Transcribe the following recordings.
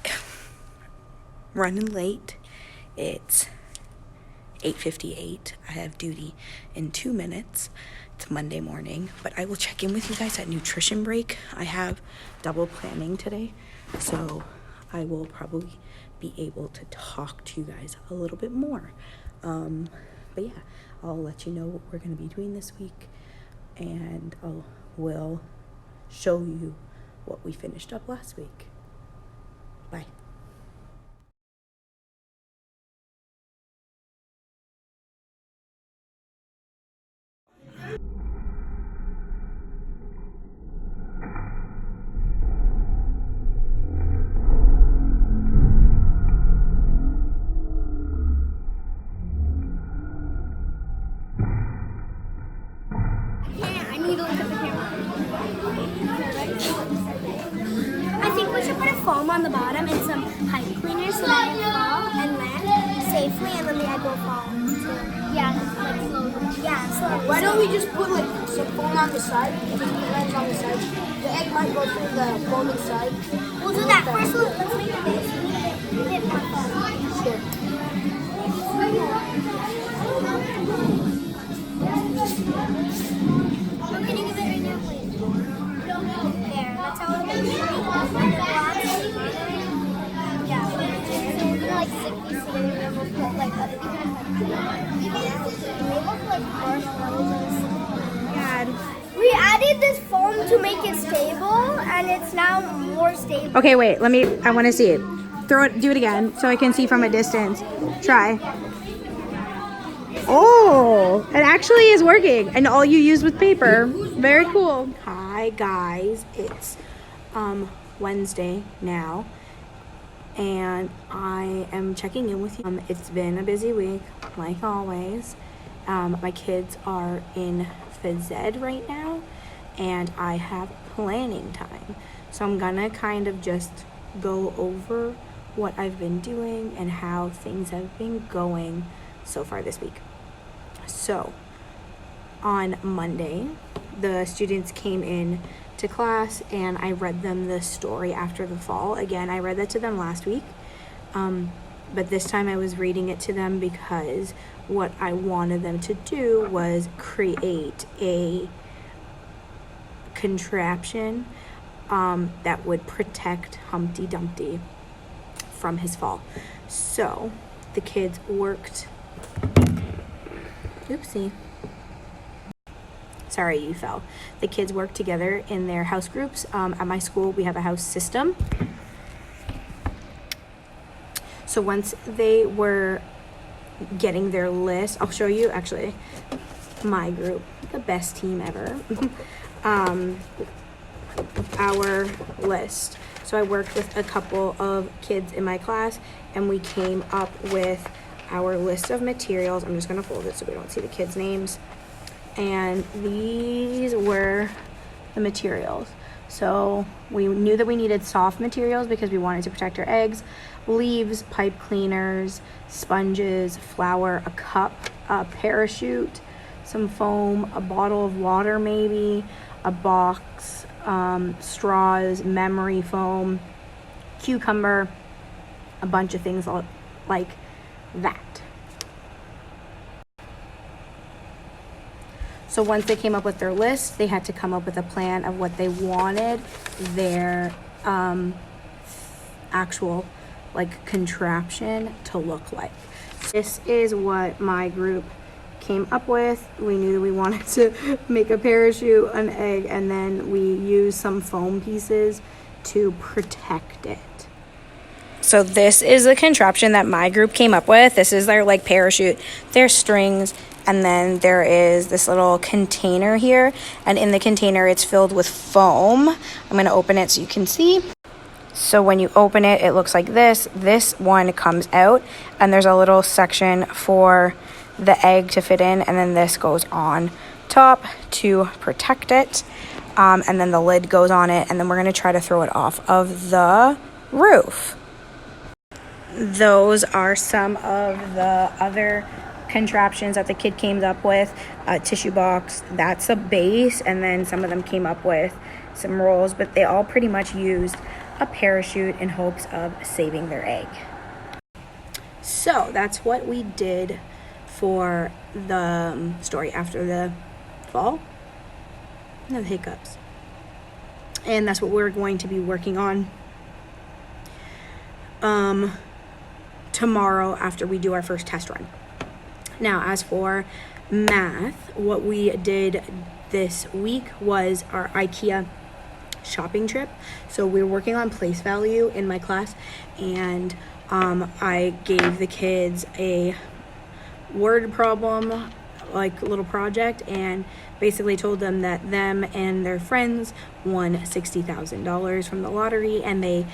well, running late. It's 8:58. I have duty in 2 minutes. It's Monday morning, but I will check in with you guys at nutrition break. I have double planning today, so I will probably be able to talk to you guys a little bit more. But yeah, I'll let you know what we're going to be doing this week, and we'll show you what we finished up last week. Bye. I need to look at the camera. I think we should put a foam on the bottom and some pipe cleaners so that it fall and land safely, and then the egg will fall. Yeah, like slowly. Yeah, slowly. Why don't we just put like some foam on the side? If it lands on the side, the egg might go through the foam inside. We'll do that first. Let's make a bit more foam. Sure. I'm gonna give it right now, please. There, that's how we're gonna do it. Yeah, so we're gonna like stick these together and we'll put like other they look like marshmallows. We added this foam to make it stable, and it's now more stable. Okay, wait, I want to see it. Do it again so I can see from a distance. Try. Oh, it actually is working, and all you used was paper. Very cool. Hi guys, it's Wednesday now, and I am checking in with you. It's been a busy week, like always. My kids are in phys ed right now, and I have planning time, so I'm gonna kind of just go over what I've been doing and how things have been going so far this week. So on Monday, the students came in to class and I read them the story After the Fall. Again, I read that to them last week, but this time I was reading it to them because what I wanted them to do was create a contraption that would protect Humpty Dumpty from his fall. So the kids worked. Oopsie. Sorry, you fell. The kids work together in their house groups. At my school, we have a house system. So once they were getting their list, I'll show you actually my group, the best team ever. Our list. So I worked with a couple of kids in my class, and we came up with our list of materials. I'm just going to fold it so we don't see the kids' names. And these were the materials. So we knew that we needed soft materials because we wanted to protect our eggs. Leaves, pipe cleaners, sponges, flour, a cup, a parachute, some foam, a bottle of water maybe, a box, straws, memory foam, cucumber, a bunch of things like that. So once they came up with their list, they had to come up with a plan of what they wanted their actual contraption to look like. This is what my group came up with. We knew that we wanted to make a parachute, an egg, and then we used some foam pieces to protect it. So this is the contraption that my group came up with. This is their parachute, their strings, and then there is this little container here, and in the container it's filled with foam. I'm going to open it so you can see. So when you open it, it looks like this. This one comes out, and there's a little section for the egg to fit in, and then this goes on top to protect it, and then the lid goes on it, and then we're going to try to throw it off of the roof. Those are some of the other contraptions that the kid came up with. A tissue box, that's a base, and then some of them came up with some rolls, but they all pretty much used a parachute in hopes of saving their egg. So that's what we did for the story after the fall. No, the hiccups. And that's what we're going to be working on tomorrow after we do our first test run. Now, as for math, what we did this week was our IKEA shopping trip. So we were working on place value in my class, and I gave the kids a word problem, like little project, and basically told them that them and their friends won $60,000 from the lottery, and they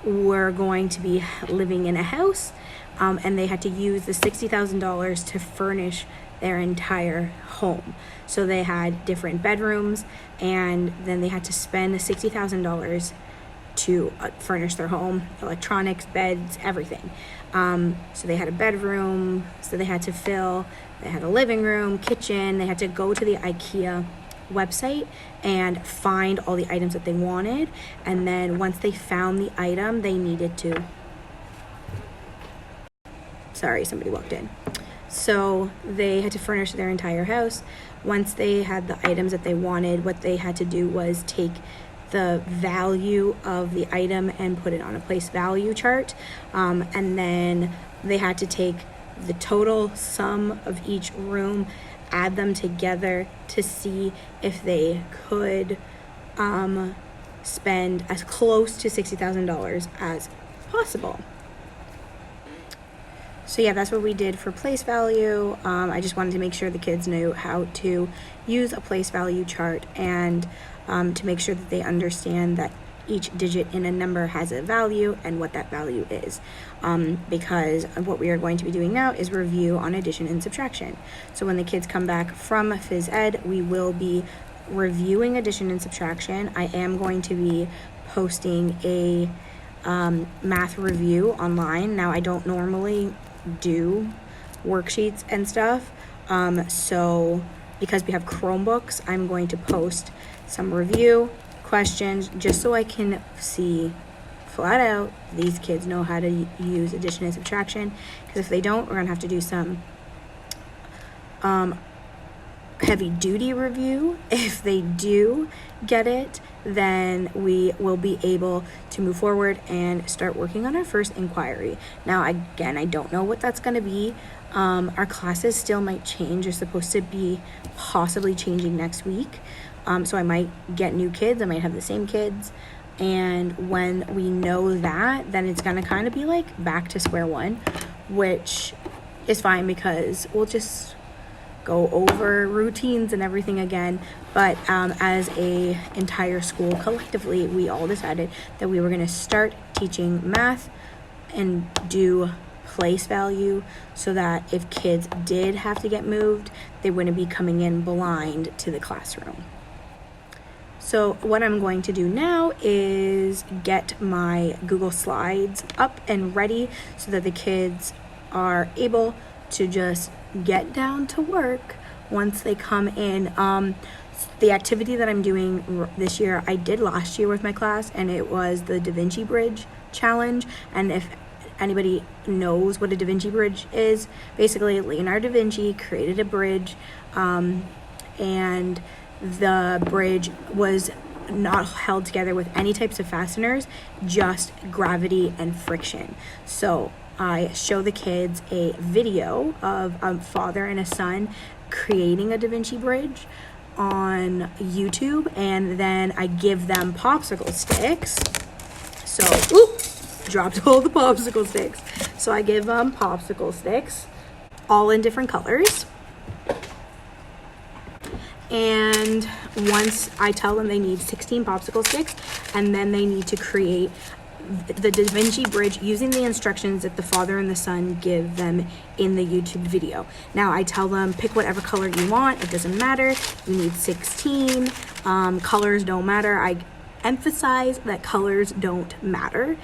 were going to be living in a house, and they had to use the $60,000 to furnish their entire home. So they had different bedrooms, and then they had to spend the $60,000 to furnish their home, electronics, beds, everything. So they had a bedroom, so they had to they had a living room, kitchen. They had to go to the IKEA website and find all the items that they wanted, and then once they found the item, they needed to somebody walked in. So they had to furnish their entire house. Once they had the items that they wanted, what they had to do was take the value of the item and put it on a place value chart, and then they had to take the total sum of each room, add them together to see if they could spend as close to $60,000 as possible. So yeah, that's what we did for place value. I just wanted to make sure the kids knew how to use a place value chart, and to make sure that they understand that each digit in a number has a value and what that value is, because what we are going to be doing now is review on addition and subtraction. So when the kids come back from phys ed, we will be reviewing addition and subtraction. I am going to be posting a math review online. Now, I don't normally do worksheets and stuff, so because we have Chromebooks, I'm going to post some review questions just so I can see flat out these kids know how to use addition and subtraction, because if they don't, we're gonna have to do some heavy duty review. If they do get it, then we will be able to move forward and start working on our first inquiry. Now, again, I don't know what that's going to be. Our classes still might change. They're supposed to be possibly changing next week. So I might get new kids. I might have the same kids. And when we know that, then it's going to kind of be like back to square one, which is fine because we'll just go over routines and everything again. But as a entire school collectively, we all decided that we were going to start teaching math and do place value, so that if kids did have to get moved, they wouldn't be coming in blind to the classroom. So what I'm going to do now is get my Google Slides up and ready so that the kids are able to just get down to work once they come in. The activity that I'm doing this year, I did last year with my class, and it was the Da Vinci Bridge challenge. And if anybody knows what a Da Vinci Bridge is, basically Leonardo da Vinci created a bridge, and the bridge was not held together with any types of fasteners, just gravity and friction. So I show the kids a video of a father and a son creating a Da Vinci Bridge on YouTube, and then I give them popsicle sticks. So, dropped all the popsicle sticks. So I give them popsicle sticks, all in different colors. And once I tell them they need 16 popsicle sticks, and then they need to create the Da Vinci Bridge using the instructions that the father and the son give them in the YouTube video. Now I tell them, pick whatever color you want. It doesn't matter. You need 16. Colors don't matter. I emphasize that colors don't matter.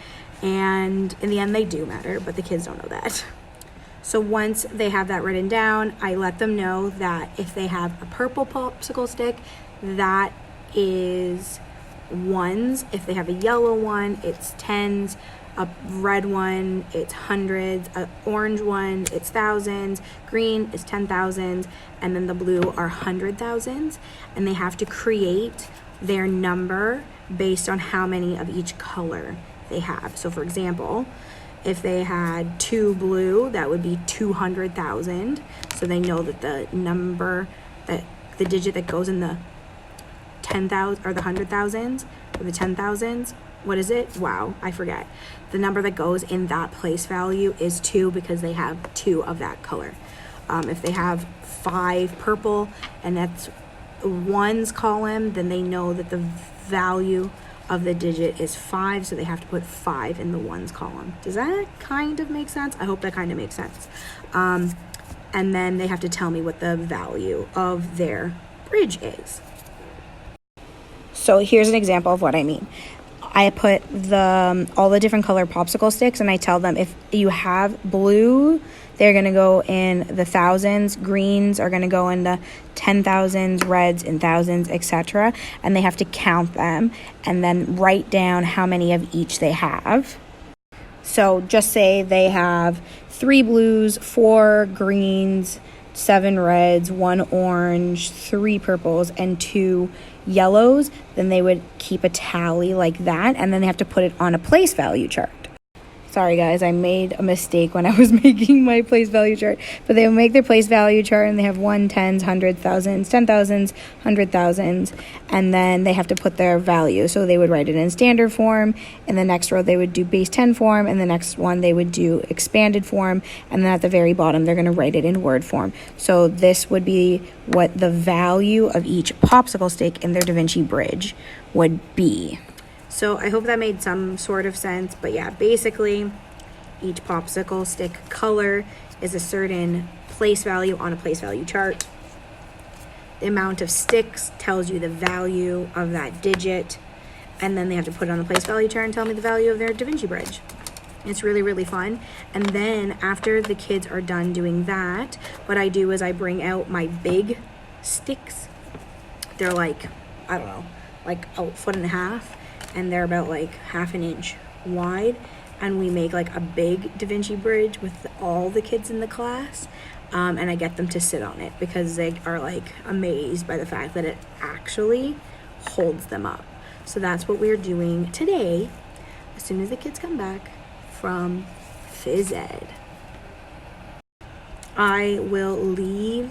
And in the end, they do matter, but the kids don't know that. So once they have that written down, I let them know that if they have a purple popsicle stick, that is ones. If they have a yellow one, it's tens. A red one, it's hundreds. An orange one, it's thousands. Green is 10,000s. And then the blue are 100,000s. And they have to create their number based on how many of each color they have. So for example, if they had 2 blue, that would be 200,000. So they know that the number, that the digit that goes in the 10,000 or the 100,000s or the 10,000s, what is it? Wow, I forget. The number that goes in that place value is 2 because they have 2 of that color. If they have 5 purple and that's ones column, then they know that the value of the digit is 5, so they have to put 5 in the ones column. Does that kind of make sense? I hope that kind of makes sense. And then they have to tell me what the value of their bridge is. So here's an example of what I mean. I put all the different color popsicle sticks, and I tell them if you have blue, they're going to go in the thousands, greens are going to go in the 10,000s, reds in thousands, etc. And they have to count them and then write down how many of each they have. So just say they have 3 blues, 4 greens, 7 reds, 1 orange, 3 purples, and 2 yellows, then they would keep a tally like that, and then they have to put it on a place value chart. Sorry guys, I made a mistake when I was making my place value chart, but they will make their place value chart and they have 1, 10s, 100 thousands, 10,000s, 100,000s, and then they have to put their value. So they would write it in standard form. In the next row, they would do base 10 form, and the next one they would do expanded form, and then at the very bottom, they're going to write it in word form. So this would be what the value of each popsicle stick in their Da Vinci bridge would be. So I hope that made some sort of sense, but yeah, basically each popsicle stick color is a certain place value on a place value chart. The amount of sticks tells you the value of that digit, and then they have to put it on the place value chart and tell me the value of their Da Vinci bridge. It's really, really fun. And then after the kids are done doing that, what I do is I bring out my big sticks. They're like, I don't know, like a 1.5 feet. And they're about like 1/2 inch wide, and we make like a big Da Vinci bridge with all the kids in the class, and I get them to sit on it because they are like amazed by the fact that it actually holds them up. So that's what we're doing today as soon as the kids come back from phys ed. I will leave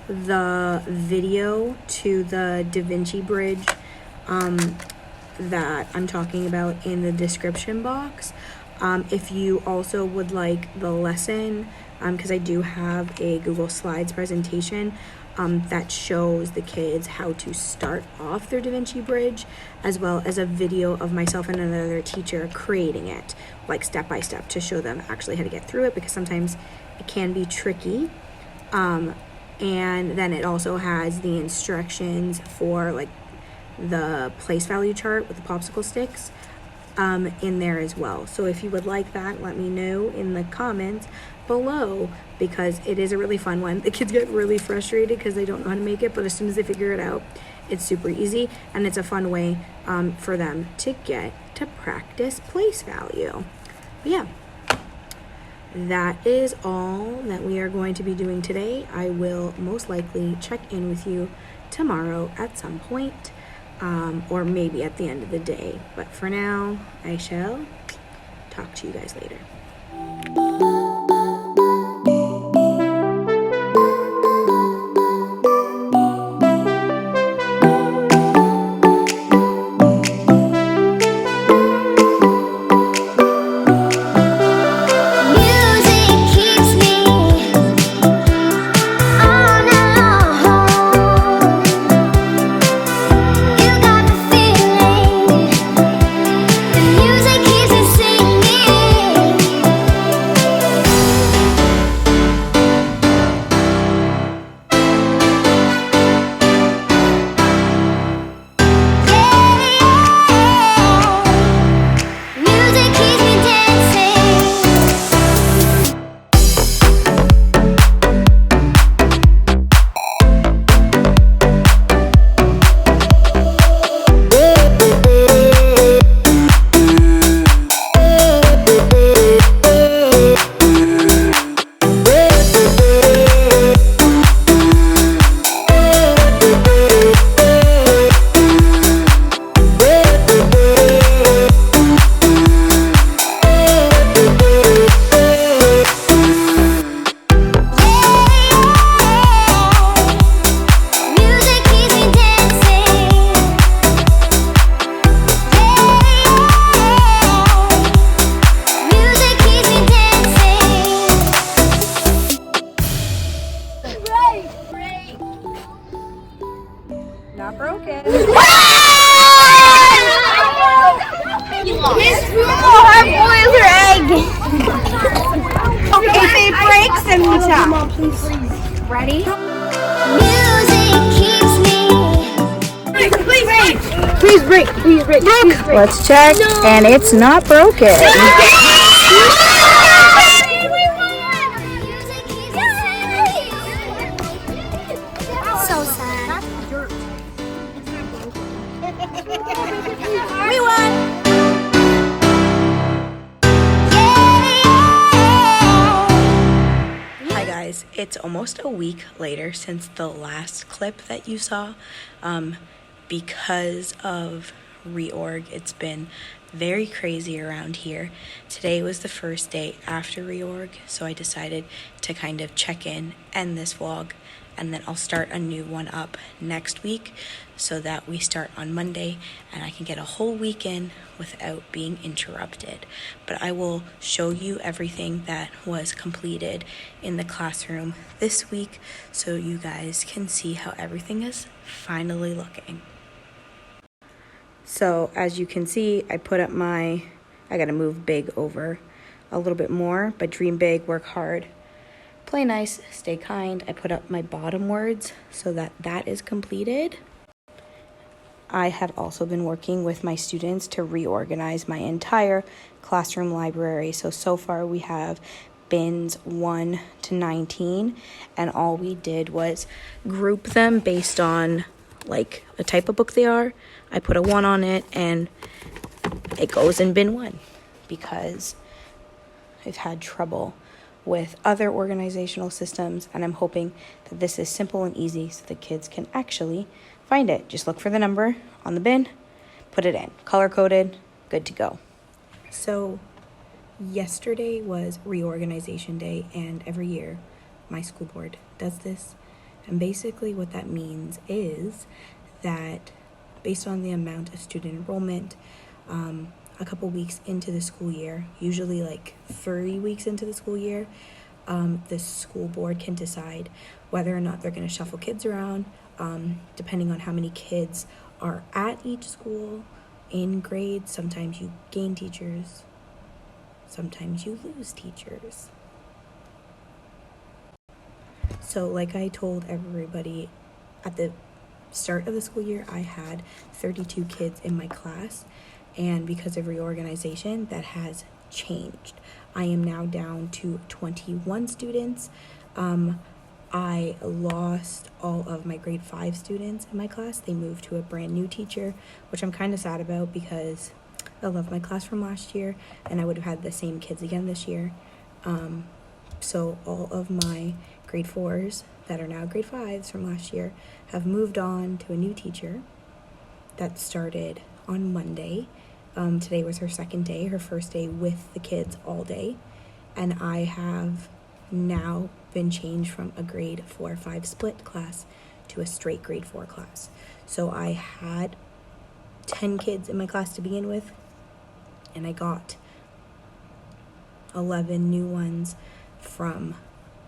the video to the Da Vinci bridge that I'm talking about in the description box. If you also would like the lesson, because I do have a Google Slides presentation that shows the kids how to start off their Da Vinci bridge, as well as a video of myself and another teacher creating it, like step by step, to show them actually how to get through it, because sometimes it can be tricky. And then it also has the instructions for like the place value chart with the popsicle sticks in there as well. So if you would like that, let me know in the comments below, because it is a really fun one. The kids get really frustrated because they don't know how to make it, but as soon as they figure it out, it's super easy, and it's a fun way for them to get to practice place value. But yeah, that is all that we are going to be doing today. I will most likely check in with you tomorrow at some point. Or maybe at the end of the day. But for now, I shall talk to you guys later. Music keeps me singing. Ready? Music keeps me. Please break. Let's check. And it's not broken. So sad. We won. Hi guys, it's almost a week later since the last clip that you saw. Because of reorg, it's been very crazy around here. Today was the first day after reorg, so I decided to kind of check in, end this vlog, and then I'll start a new one up next week so that we start on Monday and I can get a whole weekend without being interrupted. But I will show you everything that was completed in the classroom this week so you guys can see how everything is finally looking. So as you can see, I put up I gotta move big over a little bit more, but dream big, work hard, play nice, stay kind. I put up my bottom words so that is completed. I have also been working with my students to reorganize my entire classroom library. So far we have bins 1 to 19, and all we did was group them based on like the type of book they are. I put a 1 on it and it goes in bin 1 because I've had trouble with other organizational systems, and I'm hoping that this is simple and easy so the kids can actually find it. Just look for the number on the bin, put it in, color coded, good to go. So yesterday was reorganization day, and every year my school board does this. And basically what that means is that based on the amount of student enrollment, a couple weeks into the school year, usually like 3 weeks into the school year, the school board can decide whether or not they're going to shuffle kids around, depending on how many kids are at each school in grades. Sometimes you gain teachers, sometimes you lose teachers. So like I told everybody at the start of the school year, I had 32 kids in my class, and because of reorganization, that has changed. I am now down to 21 students. I lost all of my grade 5 students in my class. They moved to a brand new teacher, which I'm kind of sad about because I love my class from last year and I would have had the same kids again this year. So all of my grade 4s that are now grade 5s from last year have moved on to a new teacher that started on Monday. Today was her second day, her first day with the kids all day. And I have now been changed from a grade 4-5 split class to a straight grade 4 class. So I had 10 kids in my class to begin with, and I got 11 new ones from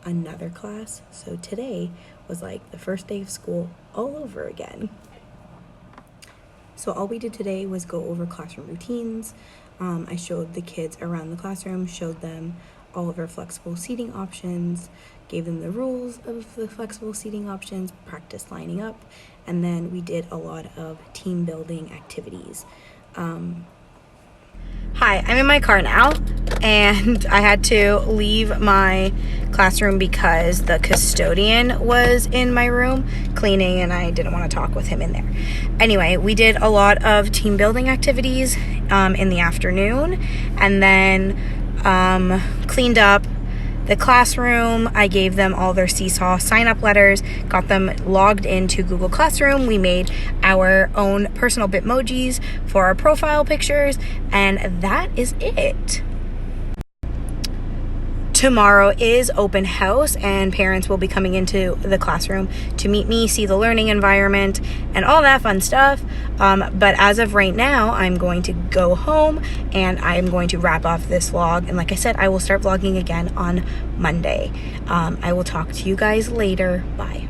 another class. So today was like the first day of school all over again. So all we did today was go over classroom routines. I showed the kids around the classroom, showed them all of our flexible seating options, gave them the rules of the flexible seating options, practiced lining up, and then we did a lot of team building activities. Hi, I'm in my car now, and I had to leave my classroom because the custodian was in my room cleaning and I didn't want to talk with him in there. Anyway, we did a lot of team building activities in the afternoon, and then cleaned up the classroom. I gave them all their Seesaw sign-up letters, got them logged into Google Classroom. We made our own personal Bitmojis for our profile pictures, and that is it. Tomorrow is open house, and parents will be coming into the classroom to meet me, see the learning environment, and all that fun stuff. But as of right now, I'm going to go home, and I'm going to wrap off this vlog. And like I said, I will start vlogging again on Monday. I will talk to you guys later. Bye.